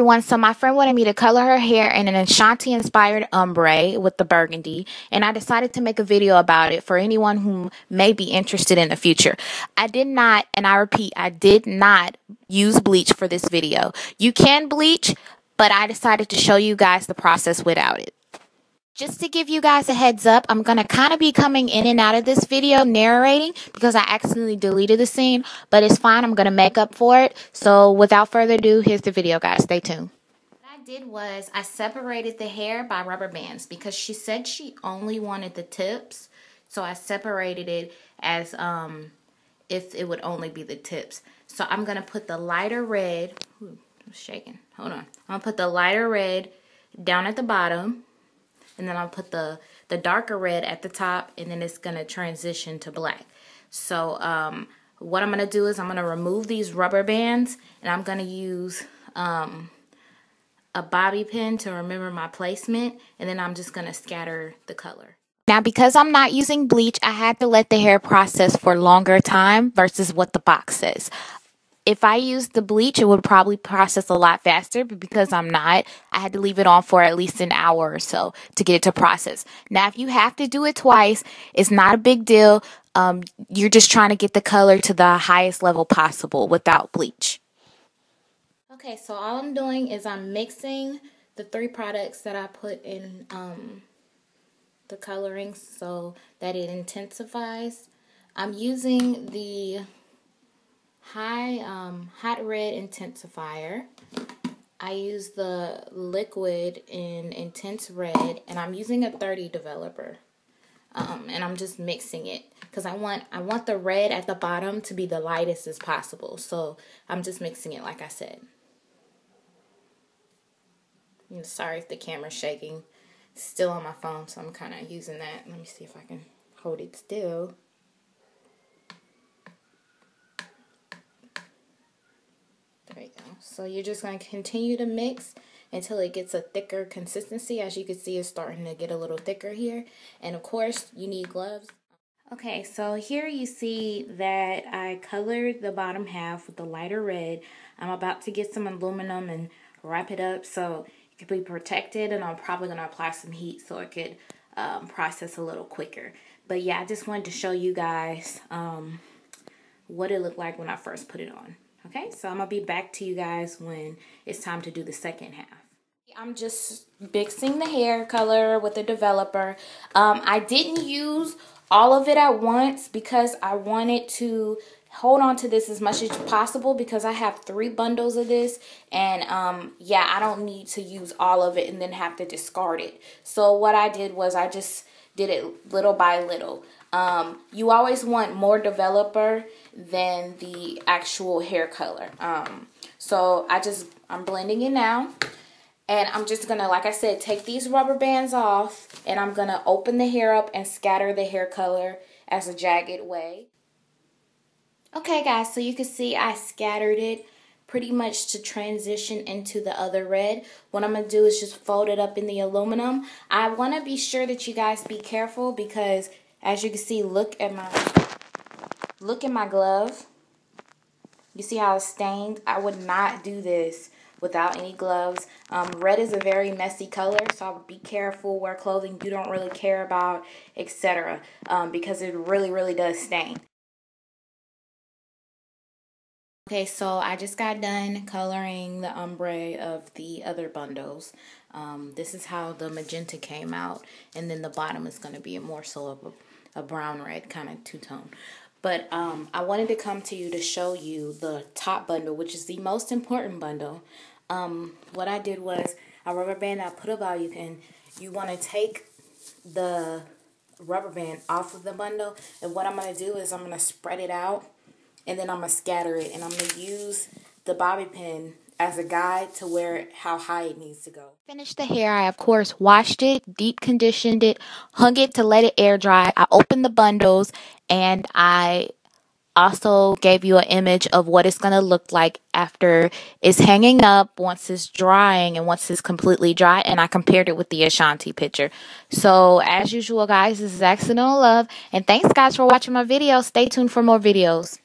everyone, so my friend wanted me to color her hair in an Ashanti inspired ombre with the burgundy, and I decided to make a video about it for anyone who may be interested in the future. I did not, and I repeat, I did not use bleach for this video. You can bleach, but I decided to show you guys the process without it. Just to give you guys a heads up, I'm going to kind of be coming in and out of this video narrating because I accidentally deleted the scene, but it's fine. I'm going to make up for it. So without further ado, here's the video, guys. Stay tuned. What I did was I separated the hair by rubber bands because she said she only wanted the tips. So I separated it as if it would only be the tips. So I'm going to put the lighter red. Ooh, I'm shaking. Hold on. I'm going to put the lighter red down at the bottom. And then I'll put the darker red at the top, and then it's going to transition to black. So what I'm going to do is I'm going to remove these rubber bands, and I'm going to use a bobby pin to remember my placement, and then I'm just going to scatter the color. Now, because I'm not using bleach, I had to let the hair process for a longer time versus what the box says. If I used the bleach, it would probably process a lot faster, but because I'm not, I had to leave it on for at least an hour or so to get it to process. Now, if you have to do it twice, it's not a big deal. You're just trying to get the color to the highest level possible without bleach. Okay, so all I'm doing is I'm mixing the 3 products that I put in the coloring so that it intensifies. I'm using the hot red intensifier. I use the liquid in intense red, and I'm using a 30 developer. And I'm just mixing it because I want the red at the bottom to be the lightest as possible. So I'm just mixing it like I said. Sorry if the camera's shaking. It's still on my phone, so I'm kind of using that. Let me see if I can hold it still. There you go. So you're just going to continue to mix until it gets a thicker consistency. As you can see, it's starting to get a little thicker here. And of course, you need gloves. Okay, so here you see that I colored the bottom half with the lighter red. I'm about to get some aluminum and wrap it up so it can be protected. And I'm probably going to apply some heat so it could process a little quicker. But yeah, I just wanted to show you guys what it looked like when I first put it on. Okay, so I'm going to be back to you guys when it's time to do the second half. I'm just mixing the hair color with the developer. I didn't use all of it at once because I wanted to hold on to this as much as possible because I have 3 bundles of this. And yeah, I don't need to use all of it and then have to discard it. So what I did was I just did it little by little. You always want more developer than the actual hair color. So I'm blending it now. And I'm just going to, like I said, take these rubber bands off. And I'm going to open the hair up and scatter the hair color as a jagged way. Okay, guys, so you can see I scattered it pretty much to transition into the other red. What I'm going to do is just fold it up in the aluminum. I want to be sure that you guys be careful because, as you can see, look at my glove. You see how it's stained? I would not do this without any gloves. Red is a very messy color, so be careful. Wear clothing you don't really care about, etc. Because it really, really does stain. Okay, so I just got done coloring the ombre of the other bundles. This is how the magenta came out, and then the bottom is going to be more so of a brown red kind of two-tone. But I wanted to come to you to show you the top bundle, which is the most important bundle. What I did was a rubber band I put about you, and you want to take the rubber band off of the bundle. And what I'm going to do is I'm going to spread it out, and then I'm going to scatter it. And I'm going to use the bobby pin as a guide to how high it needs to go. Finished the hair. I, of course, washed it, deep conditioned it, hung it to let it air dry. I opened the bundles, and I also gave you an image of what it's going to look like after it's hanging up, once it's drying, and once it's completely dry. And I compared it with the Ashanti picture. So, as usual, guys, this is Accidental Love. And thanks, guys, for watching my video. Stay tuned for more videos.